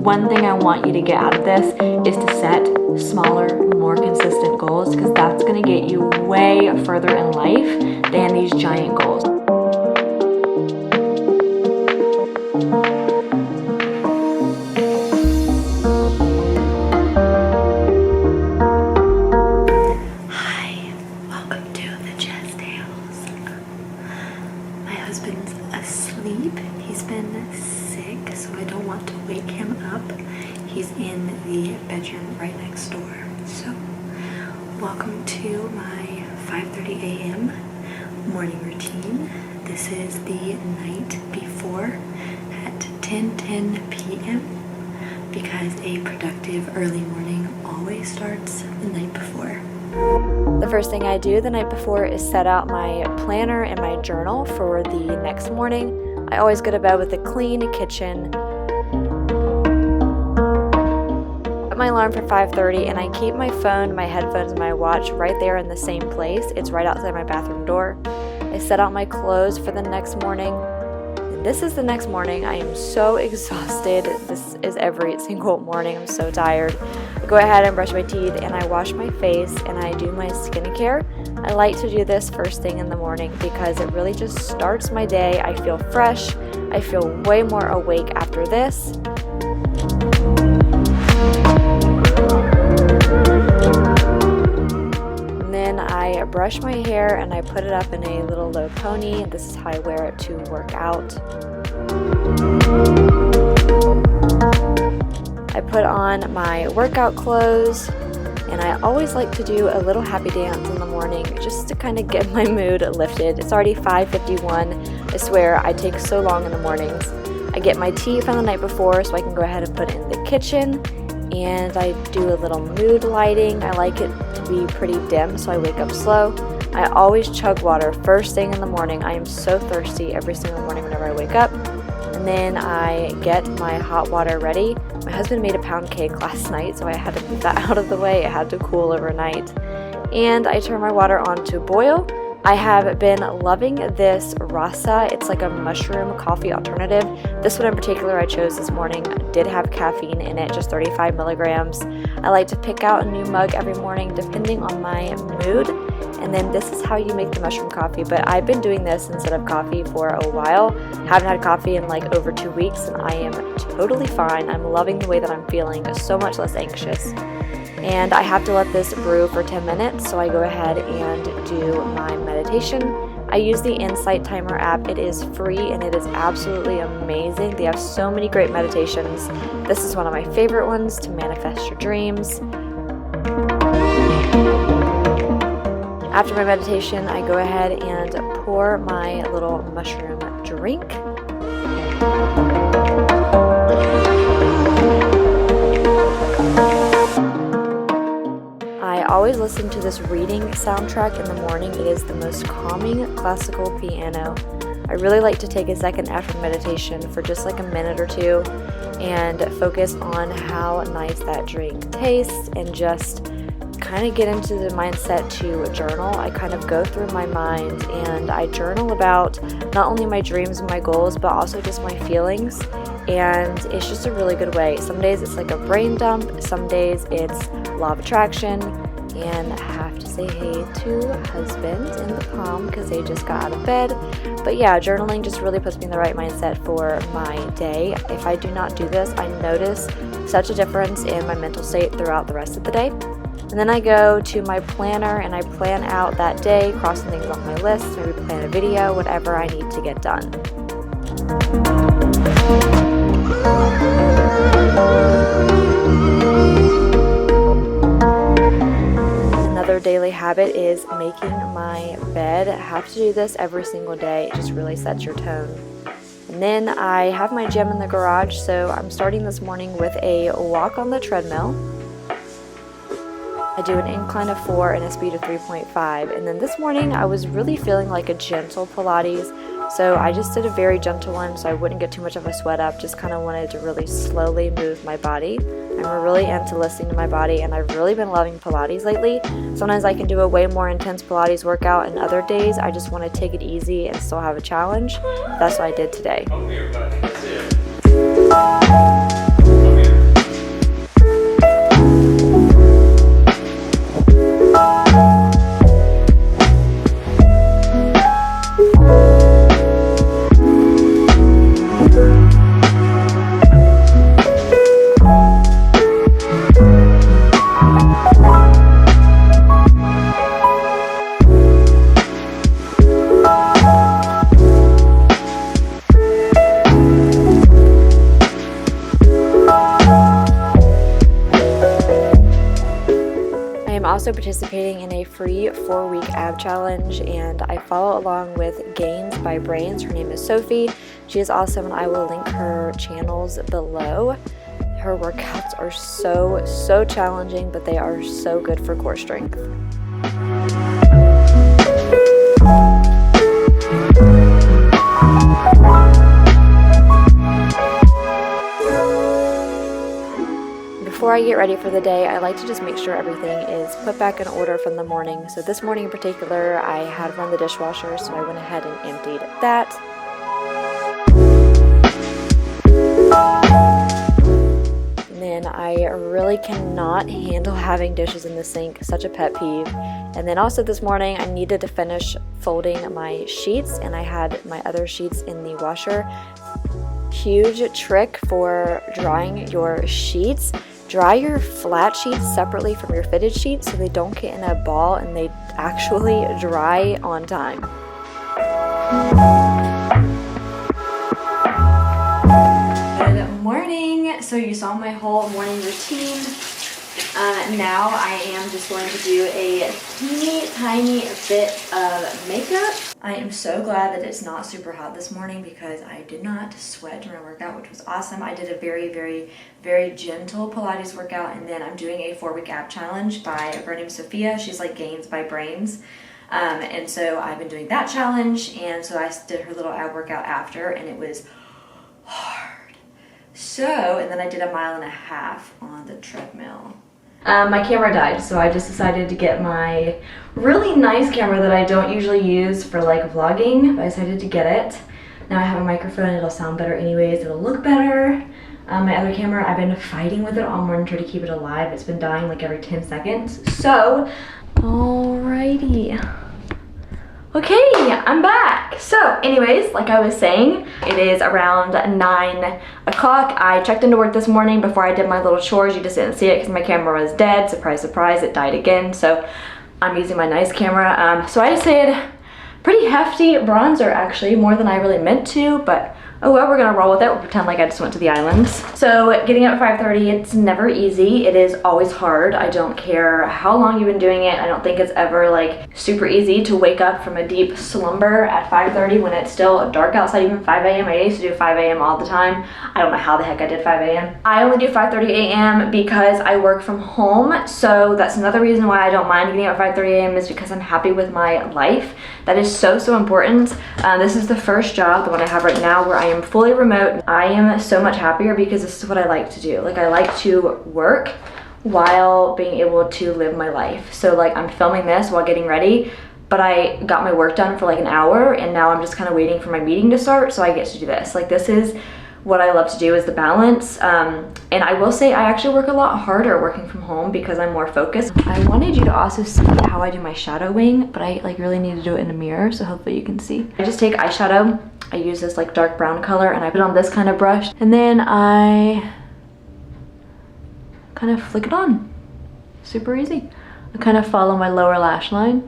one thing I want you to get out of this is to set smaller, more consistent goals, because that's going to get you way further in life than these giant goals. Hi, welcome to the Chest Tales. My husband's asleep. He's been sick, so I don't want to wake him up. He's in the bedroom right next door. So, welcome to my 5:30 a.m. morning routine. This is the night before at 10:10 p.m. because a productive early morning always starts the night before. The first thing I do the night before is set out my planner and my journal for the next morning. I always go to bed with a clean kitchen. Set my alarm for 5:30 and I keep my phone, my headphones, and my watch right there in the same place. It's right outside my bathroom door. I set out my clothes for the next morning. And this is the next morning. I am so exhausted. This is every single morning. I'm so tired. I go ahead and brush my teeth and I wash my face and I do my skincare. I like to do this first thing in the morning because it really just starts my day. I feel fresh. I feel way more awake after this. And then I brush my hair and I put it up in a little low pony. This is how I wear it to work out. I put on my workout clothes, and I always like to do a little happy dance in the morning just to kind of get my mood lifted. It's already 5:51. I swear I take so long in the mornings. I get my tea from the night before so I can go ahead and put it in the kitchen, and I do a little mood lighting. I like it to be pretty dim so I wake up slow. I always chug water first thing in the morning. I am so thirsty every single morning whenever I wake up. And then I get my hot water ready. My husband made a pound cake last night, so I had to move that out of the way. It had to cool overnight. And I turn my water on to boil. I have been loving this rasa. It's like a mushroom coffee alternative. This one in particular I chose this morning did have caffeine in it, just 35 milligrams. I like to pick out a new mug every morning depending on my mood. And then this is how you make the mushroom coffee. But I've been doing this instead of coffee for a while. Haven't had coffee in like over 2 weeks and I am totally fine. I'm loving the way that I'm feeling, so much less anxious. And I have to let this brew for 10 minutes, so I go ahead and do my meditation. I use the Insight Timer app. It is free and it is absolutely amazing. They have so many great meditations. This is one of my favorite ones to manifest your dreams. After my meditation, I go ahead and pour my little mushroom drink. I always listen to this reading soundtrack in the morning. It is the most calming classical piano. I really like to take a second after meditation for just like a minute or two and focus on how nice that drink tastes and just kind of get into the mindset to journal. I kind of go through my mind and I journal about not only my dreams and my goals, but also just my feelings. And it's just a really good way. Some days it's like a brain dump. Some days it's law of attraction. And I have to say hey to husband in the palm because they just got out of bed. But yeah, journaling just really puts me in the right mindset for my day. If I do not do this, I notice such a difference in my mental state throughout the rest of the day. And then I go to my planner and I plan out that day, crossing things off my list, maybe plan a video, whatever I need to get done. Another daily habit is making my bed. I have to do this every single day. It just really sets your tone. And then I have my gym in the garage, so I'm starting this morning with a walk on the treadmill. I do an incline of 4 and a speed of 3.5. And then this morning I was really feeling like a gentle Pilates. So I just did a very gentle one so I wouldn't get too much of a sweat up. Just kind of wanted to really slowly move my body. I'm really into listening to my body, and I've really been loving Pilates lately. Sometimes I can do a way more intense Pilates workout, and other days I just want to take it easy and still have a challenge. That's what I did today. Come here, buddy. That's it. Come here. also participating in a free 4-week ab challenge, and I follow along with Gainsbybrains. Her name is Sophie. She is awesome, and I will link her channels below. Her workouts are so challenging, but they are so good for core strength. Before I get ready for the day, I like to just make sure everything is put back in order from the morning. So this morning in particular, I had run the dishwasher, so I went ahead and emptied that. And then I really cannot handle having dishes in the sink, such a pet peeve. And then also this morning, I needed to finish folding my sheets, and I had my other sheets in the washer. Huge trick for drying your sheets. Dry your flat sheets separately from your fitted sheets so they don't get in a ball and they actually dry on time. Good morning. So you saw my whole morning routine. Now I am just going to do a teeny tiny bit of makeup. I am so glad that it's not super hot this morning because I did not sweat during my workout, which was awesome. I did a very gentle Pilates workout, and then I'm doing a 4-week ab challenge by a girl named Sophia. She's like Gainsbybrains. And so I've been doing that challenge, and so I did her little ab workout after, and it was hard. And then I did a 1.5 miles on the treadmill. My camera died, so I just decided to get my really nice camera that I don't usually use for like vlogging. I decided to get it. Now I have a microphone, it'll sound better anyways, it'll look better. My other camera, I've been fighting with it all morning, trying to keep it alive. It's been dying like every 10 seconds. So, alrighty. Okay, I'm back. So anyways, like I was saying, it is around 9 o'clock. I checked into work this morning before I did my little chores. You just didn't see it because my camera was dead. Surprise, surprise, it died again. So I'm using my nice camera. So I just did pretty hefty bronzer, actually, more than I really meant to, but oh well, we're gonna roll with it. We'll pretend like I just went to the islands. So getting up at 5:30, it's never easy. It is always hard. I don't care how long you've been doing it. I don't think it's ever like super easy to wake up from a deep slumber at 5:30 when it's still dark outside, even 5 a.m. I used to do 5 a.m. all the time. I don't know how the heck I did 5 a.m. I only do 5:30 a.m. because I work from home. So that's another reason why I don't mind getting up at 5:30 a.m. is because I'm happy with my life. That is so important. This is the first job, the one I have right now, where I am fully remote. I am so much happier because this is what I like to do. Like, I like to work while being able to live my life. So like, I'm filming this while getting ready, but I got my work done for like an hour, and now I'm just kind of waiting for my meeting to start so I get to do this. Like, this is what I love to do, is the balance. And I will say I actually work a lot harder working from home because I'm more focused. I wanted you to also see how I do my shadowing, but I like really need to do it in a mirror, so hopefully you can see. I just take eyeshadow. I use this like dark brown color, and I put on this kind of brush, and then I kind of flick it on. Super easy. I kind of follow my lower lash line.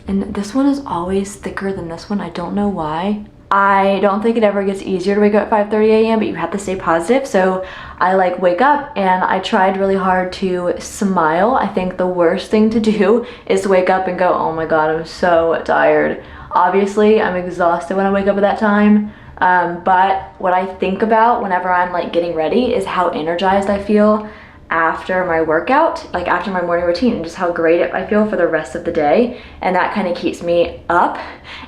And this one is always thicker than this one. I don't know why. I don't think it ever gets easier to wake up at 5:30 a.m., but you have to stay positive. So I like wake up, and I tried really hard to smile. I think the worst thing to do is to wake up and go, oh my God, I'm so tired. Obviously, I'm exhausted when I wake up at that time. But what I think about whenever I'm like getting ready is how energized I feel after my workout, like after my morning routine, and just how great I feel for the rest of the day. And that kind of keeps me up,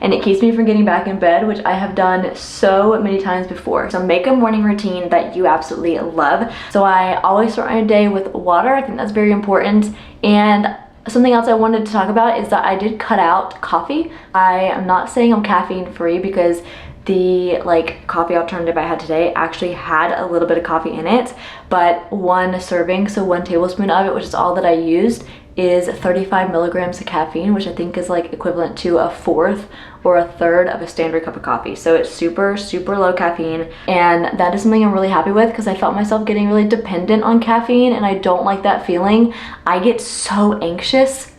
and it keeps me from getting back in bed, which I have done so many times before. So make a morning routine that you absolutely love. So I always start my day with water. I think that's very important. And something else I wanted to talk about is that I did cut out coffee. I am not saying I'm caffeine free, because the like coffee alternative I had today actually had a little bit of coffee in it, but 1 serving, so 1 tablespoon of it, which is all that I used, is 35 milligrams of caffeine, which I think is like equivalent to 1/4 or 1/3 of a standard cup of coffee. So it's super low caffeine, and that is something I'm really happy with, because I felt myself getting really dependent on caffeine, and I don't like that feeling. I get so anxious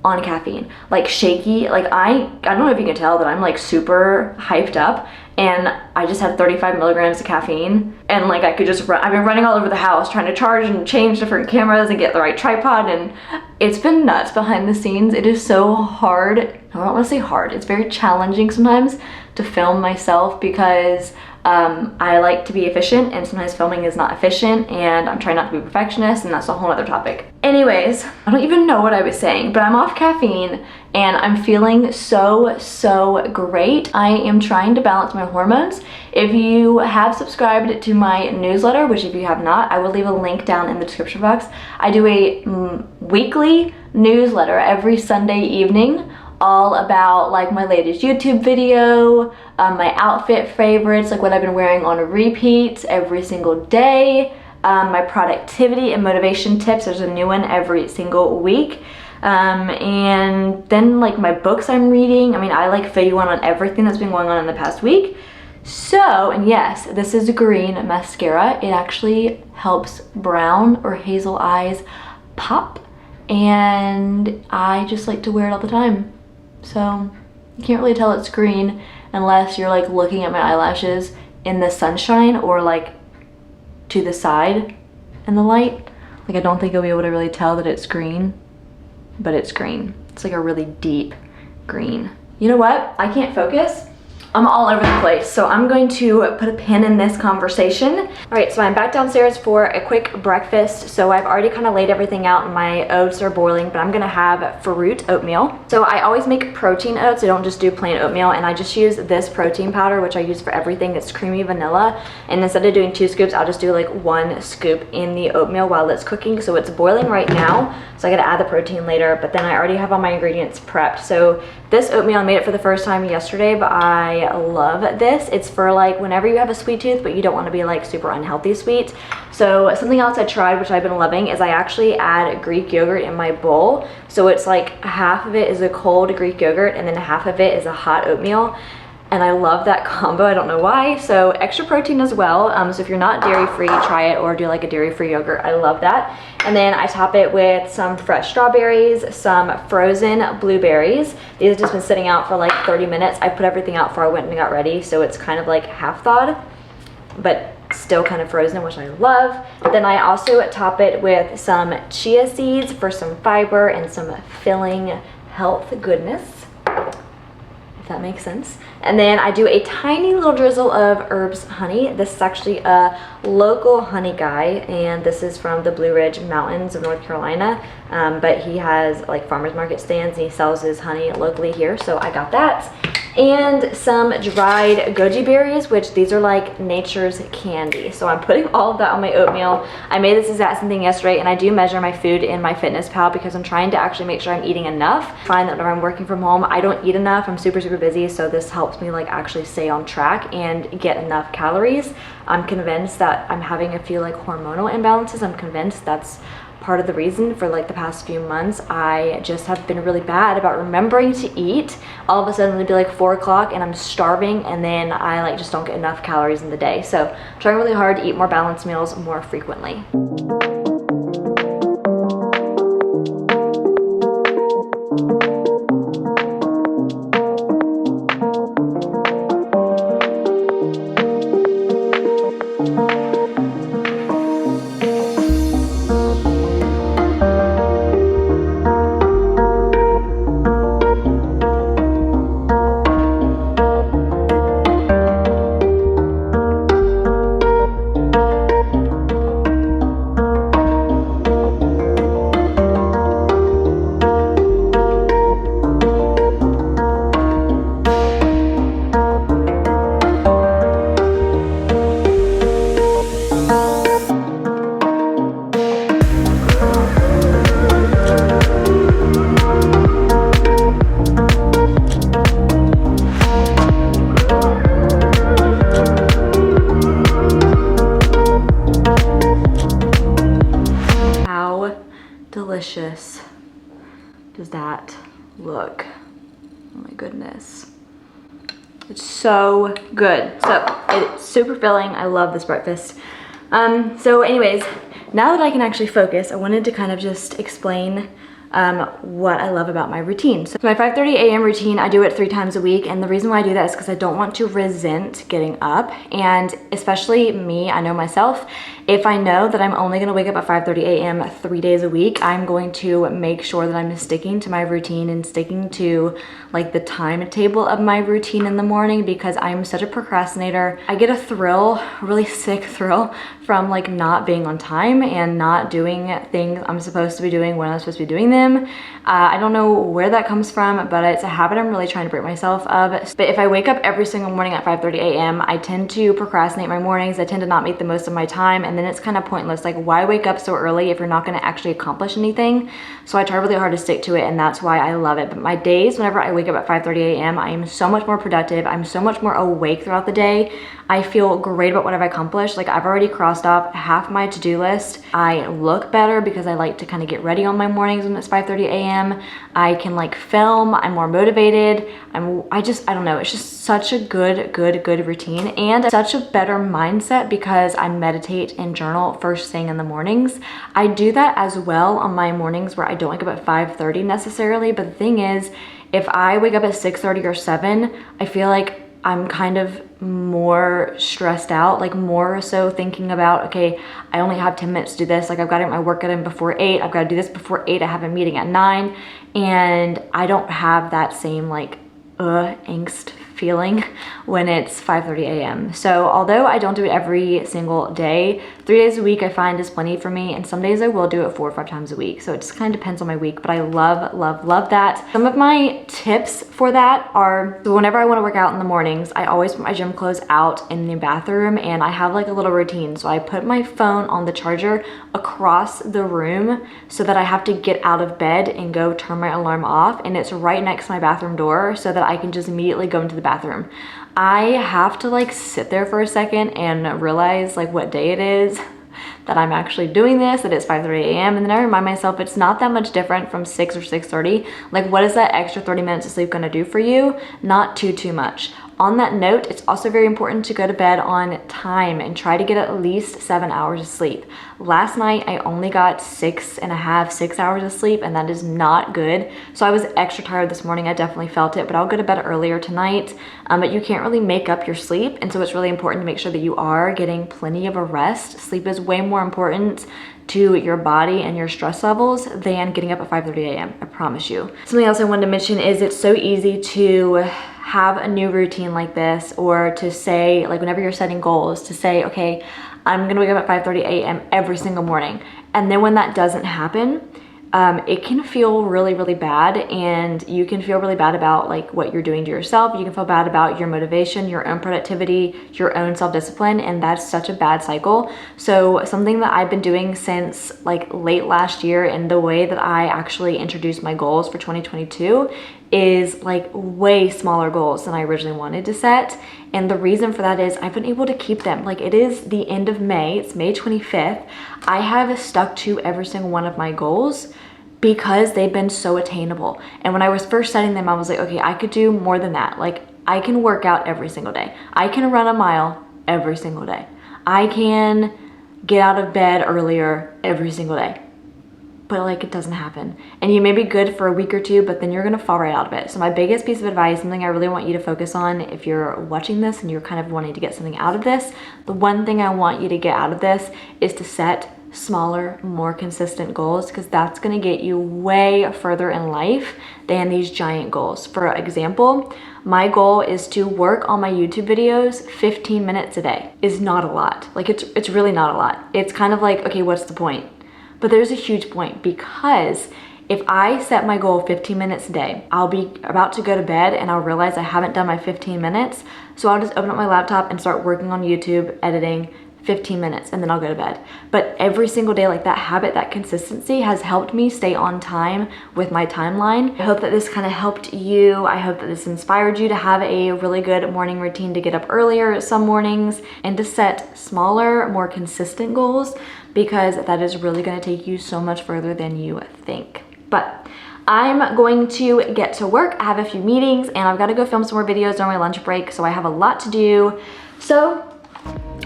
on caffeine, like shaky. Like I don't know if you can tell that I'm like super hyped up, and I just had 35 milligrams of caffeine, and like I could just run. I've been running all over the house trying to charge and change different cameras and get the right tripod, and it's been nuts behind the scenes. It is so hard. I don't want to say hard. It's very challenging sometimes to film myself because I like to be efficient, and sometimes filming is not efficient, and I'm trying not to be a perfectionist, and that's a whole other topic. Anyways, I don't even know what I was saying, but I'm off caffeine and I'm feeling so great. I am trying to balance my hormones. If you have subscribed to my newsletter, which if you have not, I will leave a link down in the description box. I do a weekly newsletter every Sunday evening, all about like my latest YouTube video, my outfit favorites, like what I've been wearing on repeat every single day, my productivity and motivation tips. There's a new one every single week. And then like my books I'm reading. I mean, I like fill you in on everything that's been going on in the past week. So, and yes, this is green mascara. It actually helps brown or hazel eyes pop, and I just like to wear it all the time. So you can't really tell it's green unless you're like looking at my eyelashes in the sunshine or like to the side in the light. Like I don't think you'll be able to really tell that it's green, but it's green. It's like a really deep green. You know what? I can't focus. I'm all over the place, so I'm going to put a pin in this conversation. All right, so I'm back downstairs for a quick breakfast. So I've already kind of laid everything out, and my oats are boiling, but I'm gonna have fruit oatmeal. So I always make protein oats. I don't just do plain oatmeal, and I just use this protein powder, which I use for everything. It's creamy vanilla, and instead of doing 2 scoops, I'll just do like 1 scoop in the oatmeal while it's cooking. So it's boiling right now, so I gotta add the protein later, but then I already have all my ingredients prepped. So this oatmeal, I made it for the first time yesterday, but I love this. It's for like whenever you have a sweet tooth, but you don't want to be like super unhealthy sweet. So something else I tried, which I've been loving, is I actually add Greek yogurt in my bowl. So it's like half of it is a cold Greek yogurt, and then half of it is a hot oatmeal. And I love that combo. I don't know why. So extra protein as well. So if you're not dairy free, try it, or do like a dairy free yogurt. I love that. And then I top it with some fresh strawberries, some frozen blueberries. These have just been sitting out for like 30 minutes. I put everything out before I went and got ready, so it's kind of like half thawed, but still kind of frozen, which I love. Then I also top it with some chia seeds for some fiber and some filling health goodness, if that makes sense. And then I do a tiny little drizzle of herbs honey. This is actually a local honey guy, and this is from the Blue Ridge Mountains of North Carolina. But he has like farmers market stands, and he sells his honey locally here, so I got that. And some dried goji berries, which these are like nature's candy. So I'm putting all of that on my oatmeal. I made this exact same thing yesterday, and I do measure my food in my fitness pal because I'm trying to actually make sure I'm eating enough. I find that when I'm working from home, I don't eat enough. I'm super busy, so this helps me like actually stay on track and get enough calories. I'm convinced that I'm having a few like hormonal imbalances. I'm convinced that's part of the reason for like the past few months. I just have been really bad about remembering to eat. All of a sudden it'll be like 4 o'clock and I'm starving, and then I like just don't get enough calories in the day. So I'm trying really hard to eat more balanced meals more frequently. Delicious does that look? Oh my goodness, it's so good. So it's super filling. I love this breakfast. So anyways, now that I can actually focus, I wanted to kind of just explain what I love about my routine. So my 5:30 a.m. routine, I do it 3 times a week, and the reason why I do that is because I don't want to resent getting up. And especially me, I know myself, if I know that I'm only gonna wake up at 5:30 a.m. 3 days a week, I'm going to make sure that I'm sticking to my routine and sticking to like the timetable of my routine in the morning, because I'm such a procrastinator. I get a thrill, a really sick thrill, from like not being on time and not doing things I'm supposed to be doing when I'm supposed to be doing them. I don't know where that comes from, but it's a habit I'm really trying to break myself of. But if I wake up every single morning at 5:30 a.m., I tend to procrastinate my mornings. I tend to not make the most of my time, and then it's kind of pointless. Like, why wake up so early if you're not going to actually accomplish anything? So I try really hard to stick to it, and that's why I love it. But my days, whenever I wake up at 5:30 a.m., I am so much more productive. I'm so much more awake throughout the day. I feel great about what I've accomplished. Like, I've already crossed off half my to-do list. I look better because I like to kind of get ready on my mornings when it's 5:30 a.m. I can like film, I'm more motivated. I don't know, it's just such a good routine, and such a better mindset because I meditate and journal first thing in the mornings. I do that as well on my mornings where I don't wake up at 5:30 necessarily, but the thing is, if I wake up at 6:30 or 7, I feel like I'm kind of more stressed out, like more so thinking about, okay, I only have 10 minutes to do this. Like, I've got to get my workout in before 8. I've got to do this before 8. I have a meeting at 9. And I don't have that same like angst feeling when it's 5:30 a.m. So although I don't do it every single day, 3 days a week I find is plenty for me, and some days I will do it 4 or 5 times a week. So it just kind of depends on my week, but I love that. Some of my tips for that are, so whenever I want to work out in the mornings, I always put my gym clothes out in the bathroom, and I have like a little routine. So I put my phone on the charger across the room so that I have to get out of bed and go turn my alarm off, and it's right next to my bathroom door so that I can just immediately go into the bathroom. I have to like sit there for a second and realize like what day it is that I'm actually doing this, that it's 5:30 a.m. And then I remind myself it's not that much different from 6 or 6:30. Like, what is that extra 30 minutes of sleep gonna do for you? Not too much. On that note, it's also very important to go to bed on time and try to get at least 7 hours of sleep. Last night, I only got 6 hours of sleep, and that is not good. So I was extra tired this morning. I definitely felt it, but I'll go to bed earlier tonight. But you can't really make up your sleep, and so it's really important to make sure that you are getting plenty of a rest. Sleep is way more important to your body and your stress levels than getting up at 5:30 a.m. I promise you. Something else I wanted to mention is it's so easy to have a new routine like this, or to say, like, whenever you're setting goals, to say, okay, I'm gonna wake up at 5:30 a.m. every single morning. And then when that doesn't happen, it can feel really bad, and you can feel really bad about like what you're doing to yourself. You can feel bad about your motivation, your own productivity, your own self-discipline, and that's such a bad cycle. So something that I've been doing since like late last year, and the way that I actually introduced my goals for 2022 is like way smaller goals than I originally wanted to set. And the reason for that is I've been able to keep them. Like, it is the end of May, it's May 25th. I have stuck to every single one of my goals because they've been so attainable. And when I was first setting them, I was like, okay, I could do more than that. Like, I can work out every single day. I can run a mile every single day. I can get out of bed earlier every single day. But like, it doesn't happen. And you may be good for a week or two, but then you're gonna fall right out of it. So my biggest piece of advice, something I really want you to focus on if you're watching this and you're kind of wanting to get something out of this, the one thing I want you to get out of this is to set smaller, more consistent goals, because that's gonna get you way further in life than these giant goals. For example, my goal is to work on my YouTube videos 15 minutes a day. Is not a lot. Like, it's really not a lot. It's kind of like, okay, what's the point? But there's a huge point, because if I set my goal 15 minutes a day, I'll be about to go to bed and I'll realize I haven't done my 15 minutes. So I'll just open up my laptop and start working on YouTube, editing 15 minutes, and then I'll go to bed. But every single day, like, that habit, that consistency has helped me stay on time with my timeline. I hope that this kind of helped you. I hope that this inspired you to have a really good morning routine, to get up earlier some mornings and to set smaller, more consistent goals, because that is really going to take you so much further than you think. But I'm going to get to work. I have a few meetings and I've got to go film some more videos during my lunch break, so I have a lot to do. So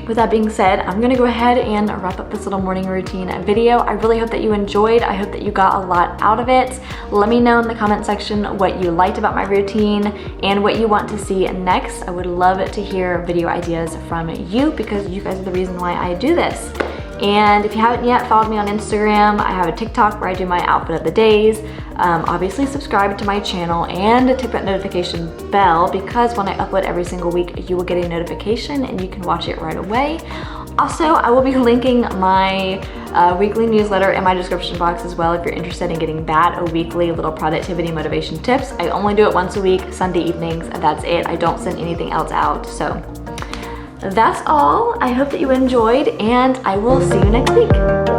with that being said, I'm gonna go ahead and wrap up this little morning routine video. I really hope that you enjoyed. I hope that you got a lot out of it. Let me know in the comment section what you liked about my routine and what you want to see next. I would love to hear video ideas from you because you guys are the reason why I do this. And if you haven't yet followed me on Instagram, I have a TikTok where I do my outfit of the days. Obviously subscribe to my channel and tick that notification bell because when I upload every single week, you will get a notification and you can watch it right away. Also, I will be linking my weekly newsletter in my description box as well if you're interested in getting that, a weekly little productivity motivation tips. I only do it once a week, Sunday evenings, and that's it. I don't send anything else out, so that's all. I hope that you enjoyed, and I will see you next week.